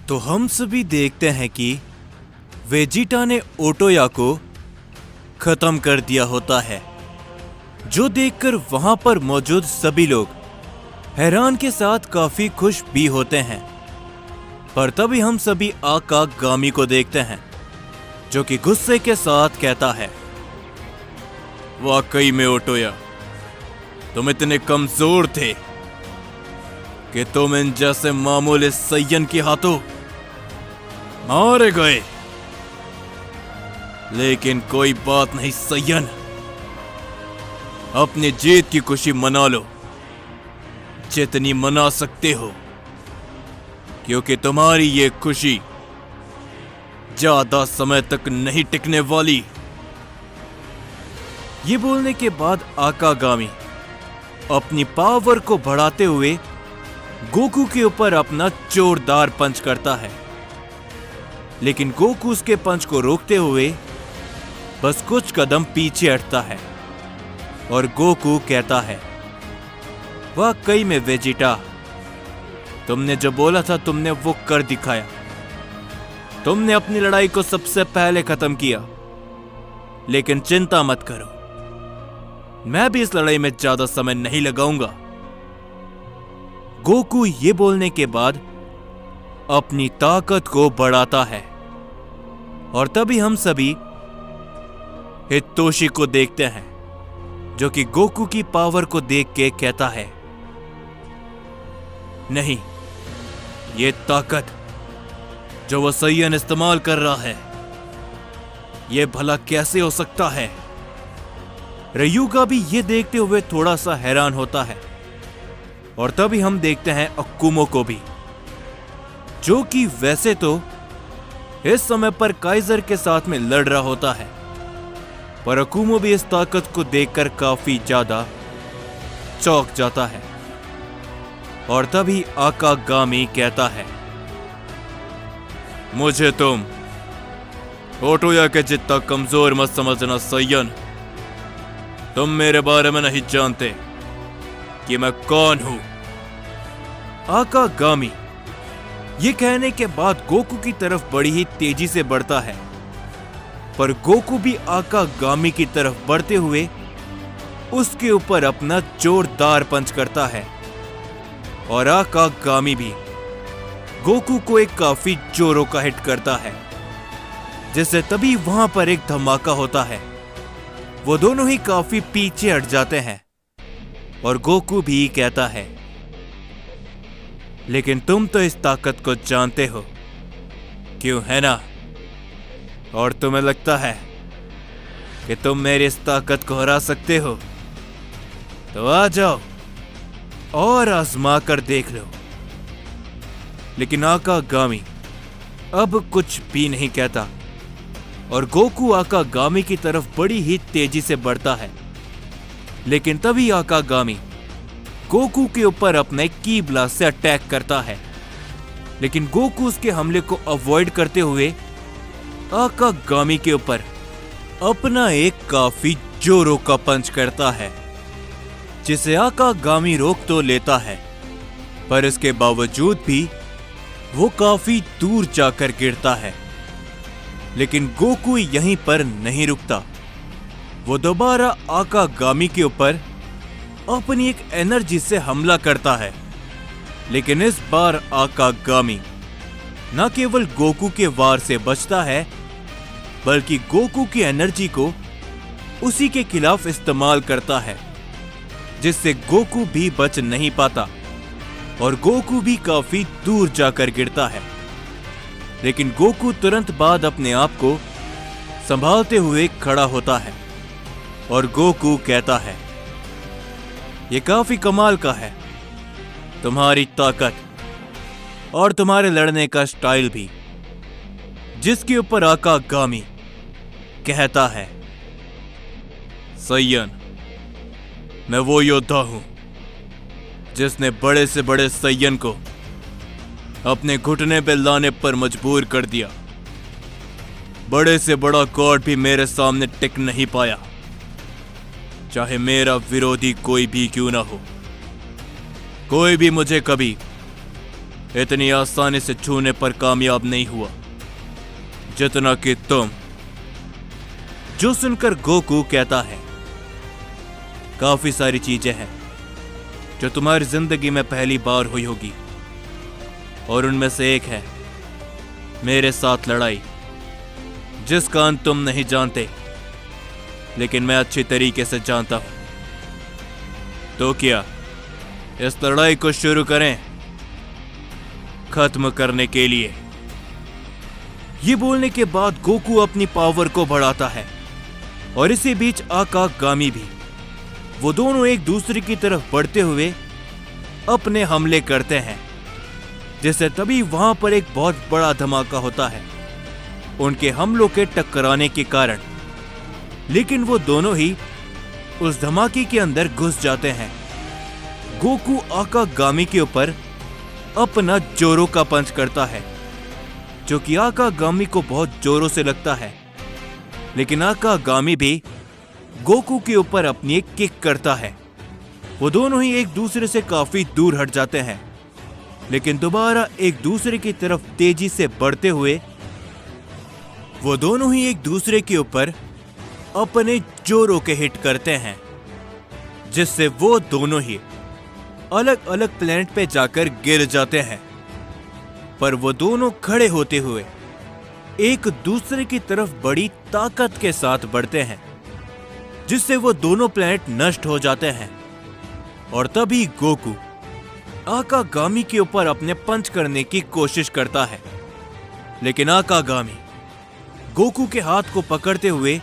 तो हम सभी देखते हैं कि वेजिटा ने ओटोया को खत्म कर दिया होता है, जो देखकर वहां पर मौजूद सभी लोग हैरान के साथ काफी खुश भी होते हैं। पर तभी हम सभी आका गामी को देखते हैं, जो कि गुस्से के साथ कहता है, वाकई में ओटोया, तुम इतने कमजोर थे कि तुम इन जैसे मामूली सैयन के हाथों मारे गए। लेकिन कोई बात नहीं सैयन, अपनी जीत की खुशी मना लो, जितनी मना सकते हो, क्योंकि तुम्हारी ये खुशी ज्यादा समय तक नहीं टिकने वाली। ये बोलने के बाद आकागामी अपनी पावर को बढ़ाते हुए गोकू के ऊपर अपना जोरदार पंच करता है, लेकिन गोकू उसके पंच को रोकते हुए बस कुछ कदम पीछे हटता है और गोकू कहता है, वाकई में वेजिटा, तुमने जो बोला था तुमने वो कर दिखाया। तुमने अपनी लड़ाई को सबसे पहले खत्म किया, लेकिन चिंता मत करो, मैं भी इस लड़ाई में ज्यादा समय नहीं लगाऊंगा। गोकू ये बोलने के बाद अपनी ताकत को बढ़ाता है और तभी हम सभी हितोशी को देखते हैं, जो कि गोकू की पावर को देख के कहता है, नहीं, ये ताकत जो वो सैयन इस्तेमाल कर रहा है, ये भला कैसे हो सकता है। रयूगा भी ये देखते हुए थोड़ा सा हैरान होता है और तभी हम देखते हैं अकुमो को भी, जो कि वैसे तो इस समय पर काइजर के साथ में लड़ रहा होता है, पर अकुमो भी इस ताकत को देखकर काफी ज्यादा चौंक जाता है और तभी आकागामी कहता है, मुझे तुम ओटोया के जितना कमजोर मत समझना सैयन, तुम मेरे बारे में नहीं जानते कि मैं कौन हूं। आकागामी ये कहने के बाद गोकू की तरफ बड़ी ही तेजी से बढ़ता है, पर गोकू भी आकागामी की तरफ बढ़ते हुए उसके ऊपर अपना जोरदार पंच करता है और आकागामी भी गोकू को एक काफी जोरों का हिट करता है, जिससे तभी वहां पर एक धमाका होता है। वो दोनों ही काफी पीछे हट जाते हैं और गोकू भी कहता है, लेकिन तुम तो इस ताकत को जानते हो, क्यों है ना? और तुम्हें लगता है कि तुम मेरी इस ताकत को हरा सकते हो? तो आ जाओ और आजमा कर देख लो। लेकिन आकागामी अब कुछ भी नहीं कहता और गोकू आकागामी की तरफ बड़ी ही तेजी से बढ़ता है, लेकिन तभी आकागामी गोकू के ऊपर अपने की ब्लास्ट से अटैक करता है, लेकिन गोकू उसके हमले को अवॉइड करते हुए आकागामी के ऊपर अपना एक काफी जोरों का पंच करता है, जिसे आकागामी रोक तो लेता है, पर इसके बावजूद भी वो काफी दूर जाकर गिरता है। लेकिन गोकू यहीं पर नहीं रुकता, वो दोबारा आकागामी के ऊपर अपनी एक एनर्जी से हमला करता है, लेकिन इस बार आकागामी न केवल गोकू के वार से बचता है, बल्कि गोकू की एनर्जी को उसी के खिलाफ इस्तेमाल करता है, जिससे गोकू भी बच नहीं पाता और गोकू भी काफी दूर जाकर गिरता है। लेकिन गोकू तुरंत बाद अपने आप को संभालते हुए खड़ा होता है और गोकू कहता है, ये काफी कमाल का है, तुम्हारी ताकत और तुम्हारे लड़ने का स्टाइल भी। जिसके ऊपर आकागामी कहता है, सैयन, मैं वो योद्धा हूं जिसने बड़े से बड़े सैयन को अपने घुटने पे लाने पर मजबूर कर दिया। बड़े से बड़ा गॉड भी मेरे सामने टिक नहीं पाया, चाहे मेरा विरोधी कोई भी क्यों ना हो। कोई भी मुझे कभी इतनी आसानी से छूने पर कामयाब नहीं हुआ जितना कि तुम। जो सुनकर गोकू कहता है, काफी सारी चीजें हैं जो तुम्हारी जिंदगी में पहली बार हुई होगी, और उनमें से एक है मेरे साथ लड़ाई, जिसका अंत तुम नहीं जानते, लेकिन मैं अच्छी तरीके से जानता हूं। तो क्या इस लड़ाई को शुरू करें, खत्म करने के लिए? ये बोलने के बाद गोकू अपनी पावर को बढ़ाता है, और इसी बीच आकागामी भी। वो दोनों एक दूसरे की तरफ बढ़ते हुए अपने हमले करते हैं, जिससे तभी वहां पर एक बहुत बड़ा धमाका होता है उनके हमलों के टकराने के कारण। लेकिन वो दोनों ही उस धमाके के अंदर घुस जाते हैं। गोकू आकागामी के ऊपर अपना जोरों का पंच करता है, जो कि आकागामी को बहुत जोरों से लगता है। लेकिन आकागामी भी गोकू के ऊपर अपनी एक किक करता है। वो दोनों ही एक दूसरे से काफी दूर हट जाते हैं, लेकिन दोबारा एक दूसरे की तरफ तेजी से बढ़ते हुए वो दोनों ही एक दूसरे के ऊपर अपने जोरों के हिट करते हैं, जिससे वो दोनों ही अलग अलग प्लैनेट पे जाकर गिर जाते हैं। पर वो दोनों खड़े होते हुए एक दूसरे की तरफ बड़ी ताकत के साथ बढ़ते हैं, जिससे वो दोनों प्लैनेट नष्ट हो जाते हैं। और तभी गोकू आकागामी के ऊपर अपने पंच करने की कोशिश करता है, लेकिन आकागामी गोकू के हाथ को पकड़ते हुए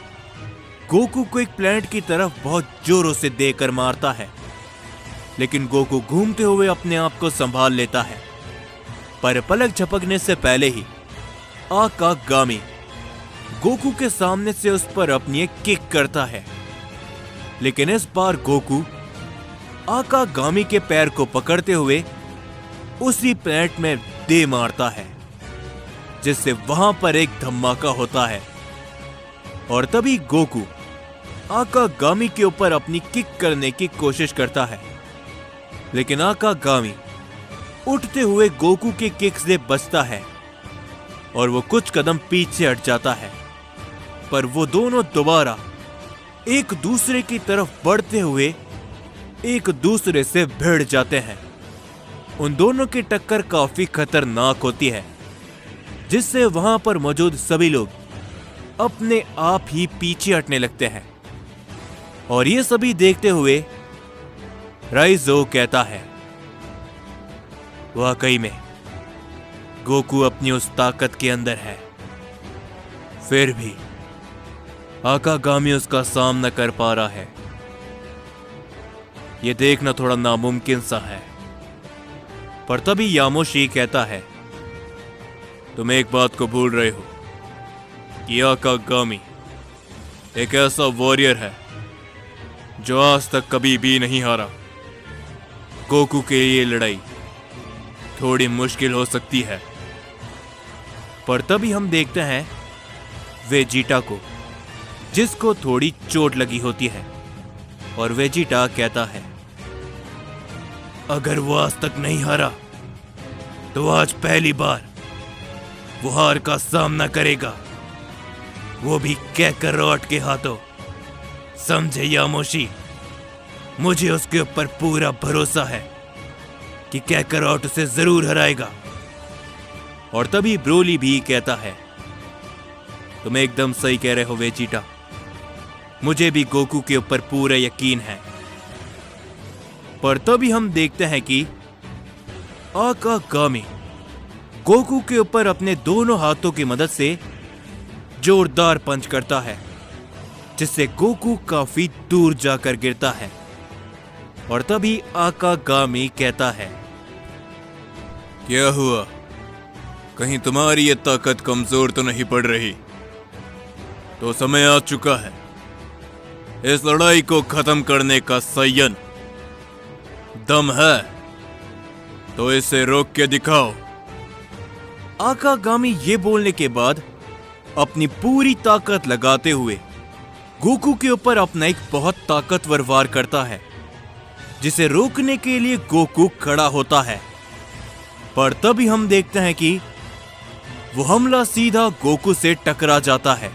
गोकू को एक प्लैनेट की तरफ बहुत जोरों से देकर मारता है। लेकिन गोकू घूमते हुए अपने आप को संभाल लेता है, पर पलक झपकने से पहले ही आकागामी गोकू के सामने से उस पर अपनी एक किक करता है। लेकिन इस बार गोकू आकागामी के पैर को पकड़ते हुए उसी प्लैनेट में दे मारता है, जिससे वहां पर एक धमाका होता है। और तभी गोकू आकागामी के ऊपर अपनी किक करने की कोशिश करता है, लेकिन आकागामी उठते हुए गोकू के किक से बचता है और वो कुछ कदम पीछे हट जाता है। पर वो दोनों दोबारा एक दूसरे की तरफ बढ़ते हुए एक दूसरे से भिड़ जाते हैं। उन दोनों की टक्कर काफी खतरनाक होती है, जिससे वहां पर मौजूद सभी लोग अपने आप ही पीछे हटने लगते हैं। और ये सभी देखते हुए राइजो कहता है, वाकई में गोकू अपनी उस ताकत के अंदर है, फिर भी आकागामी उसका सामना कर पा रहा है। यह देखना थोड़ा नामुमकिन सा है। पर तभी यामोशी कहता है, तुम एक बात को भूल रहे हो कि आकागामी एक ऐसा वॉरियर है जो आज तक कभी भी नहीं हारा। गोकू के लिए लड़ाई थोड़ी मुश्किल हो सकती है। पर तभी हम देखते हैं वेजिटा को, जिसको थोड़ी चोट लगी होती है। और वेजिटा कहता है, अगर वो आज तक नहीं हारा तो आज पहली बार वो हार का सामना करेगा, वो भी कैकरोट के हाथों। समझे यामोशी? मुझे उसके ऊपर पूरा भरोसा है कि कैकरोट उसे जरूर हराएगा। और तभी ब्रोली भी कहता है, तुम एकदम सही कह रहे हो वेजिटा, मुझे भी गोकू के ऊपर पूरा यकीन है। पर तभी हम देखते हैं कि आकागामी गोकू के ऊपर अपने दोनों हाथों की मदद से जोरदार पंच करता है, जिससे गोकू काफी दूर जाकर गिरता है। और तभी आकागामी कहता है, क्या हुआ? कहीं तुम्हारी ये ताकत कमजोर तो नहीं पड़ रही? तो समय आ चुका है इस लड़ाई को खत्म करने का। संयन दम है तो इसे रोक के दिखाओ। आकागामी ये बोलने के बाद अपनी पूरी ताकत लगाते हुए गोकू के ऊपर अपना एक बहुत ताकतवर वार करता है, जिसे रोकने के लिए गोकू खड़ा होता है। पर तभी हम देखते हैं कि वो हमला सीधा गोकू से टकरा जाता है,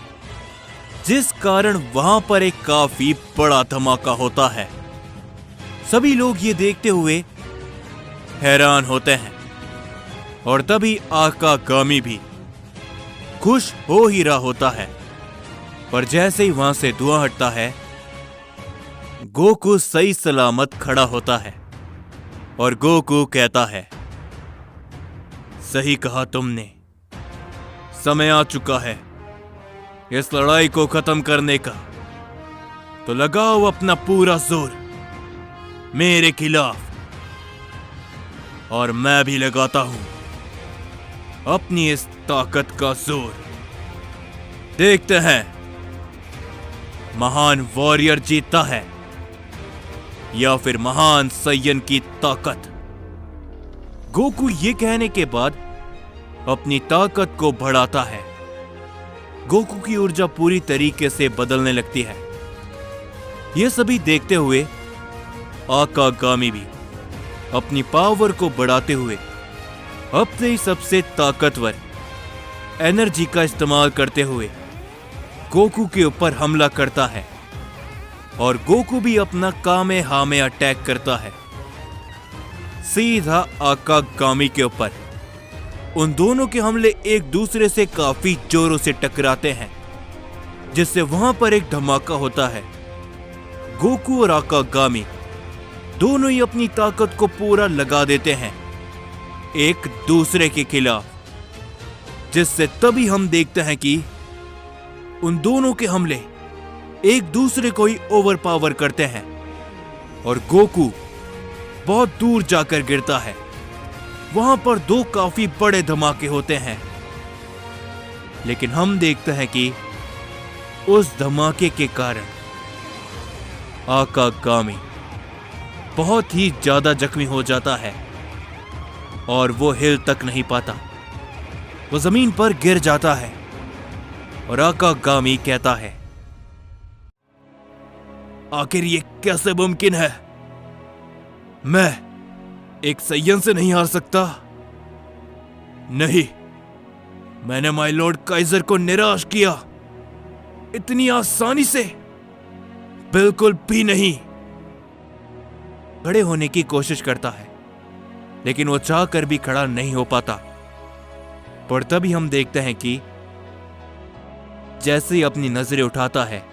जिस कारण वहां पर एक काफी बड़ा धमाका होता है। सभी लोग ये देखते हुए हैरान होते हैं और तभी आकागामी भी खुश हो ही रहा होता है, पर जैसे ही वहां से धुआं हटता है, गोकू सही सलामत खड़ा होता है और गोकू कहता है, सही कहा तुमने, समय आ चुका है इस लड़ाई को खत्म करने का, तो लगाओ अपना पूरा जोर मेरे खिलाफ और मैं भी लगाता हूं अपनी इस ताकत का जोर। देखते हैं महान वॉरियर जीतता है या फिर महान सैयन की ताकत। गोकू ये कहने के बाद अपनी ताकत को बढ़ाता है। गोकू की ऊर्जा पूरी तरीके से बदलने लगती है। यह सभी देखते हुए आकागामी भी अपनी पावर को बढ़ाते हुए अपने ही सबसे ताकतवर एनर्जी का इस्तेमाल करते हुए गोकू के ऊपर हमला करता है और गोकू भी अपना कामेहामे अटैक करता है सीधा आकागामी के ऊपर। उन दोनों के हमले एक दूसरे से काफी जोरों से टकराते हैं, जिससे वहां पर एक धमाका होता है। गोकू और आकागामी दोनों ही अपनी ताकत को पूरा लगा देते हैं एक दूसरे के खिलाफ, जिससे तभी हम देखते हैं कि उन दोनों के हमले एक दूसरे को ही ओवरपावर करते हैं और गोकू बहुत दूर जाकर गिरता है। वहां पर दो काफी बड़े धमाके होते हैं, लेकिन हम देखते हैं कि उस धमाके के कारण आकागामी बहुत ही ज्यादा जख्मी हो जाता है और वो हिल तक नहीं पाता। वो जमीन पर गिर जाता है और आकागामी कहता है, आखिर ये कैसे मुमकिन है? मैं एक सैयन से नहीं हार सकता। नहीं, मैंने माय लॉर्ड काइजर को निराश किया इतनी आसानी से बिल्कुल भी नहीं। खड़े होने की कोशिश करता है, लेकिन वो चाहकर भी खड़ा नहीं हो पाता। पर तभी हम देखते हैं कि जैसे ही अपनी नजरें उठाता है,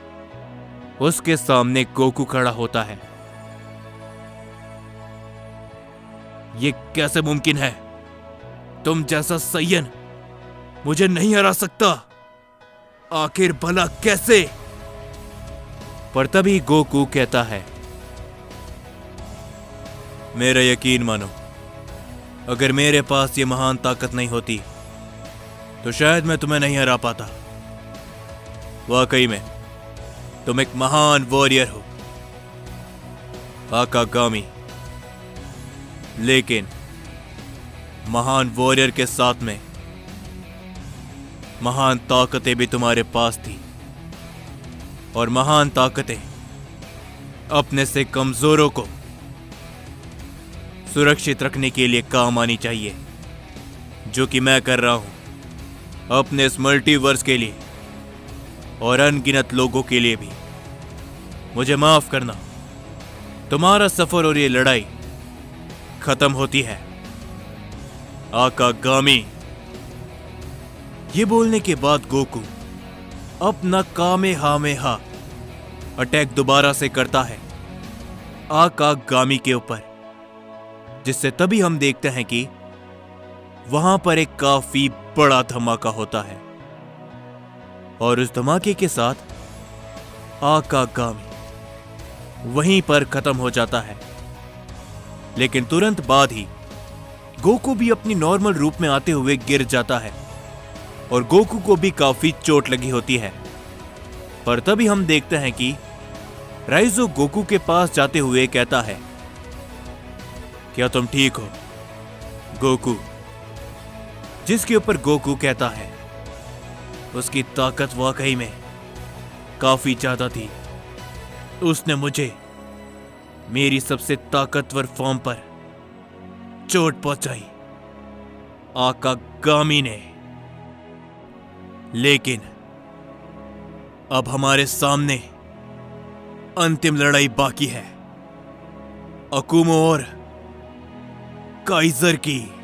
उसके सामने गोकू खड़ा होता है। ये कैसे मुमकिन है? तुम जैसा सैयन मुझे नहीं हरा सकता, आखिर भला कैसे? पर तभी गोकू कहता है, मेरा यकीन मानो, अगर मेरे पास ये महान ताकत नहीं होती तो शायद मैं तुम्हें नहीं हरा पाता। वाकई में तुम एक महान वॉरियर हो आकागामी, लेकिन महान वॉरियर के साथ में महान ताकतें भी तुम्हारे पास थी, और महान ताकतें अपने से कमजोरों को सुरक्षित रखने के लिए काम आनी चाहिए, जो कि मैं कर रहा हूं अपने इस मल्टीवर्स के लिए और अनगिनत लोगों के लिए भी। मुझे माफ करना, तुम्हारा सफर और ये लड़ाई खत्म होती है आकागामी। ये बोलने के बाद गोकू अपना कामेहामेहा अटैक दोबारा से करता है आकागामी के ऊपर, जिससे तभी हम देखते हैं कि वहां पर एक काफी बड़ा धमाका होता है और उस धमाके के साथ आकागामी वहीं पर खत्म हो जाता है। लेकिन तुरंत बाद ही गोकू भी अपनी नॉर्मल रूप में आते हुए गिर जाता है और गोकू को भी काफी चोट लगी होती है। पर तभी हम देखते हैं कि राइजो गोकू के पास जाते हुए कहता है, क्या तुम ठीक हो गोकू? जिसके ऊपर गोकू कहता है, उसकी ताकत वाकई में काफी ज्यादा थी। उसने मुझे मेरी सबसे ताकतवर फॉर्म पर चोट पहुंचाई आका गामी ने। लेकिन अब हमारे सामने अंतिम लड़ाई बाकी है, अकुमो और काइजर की।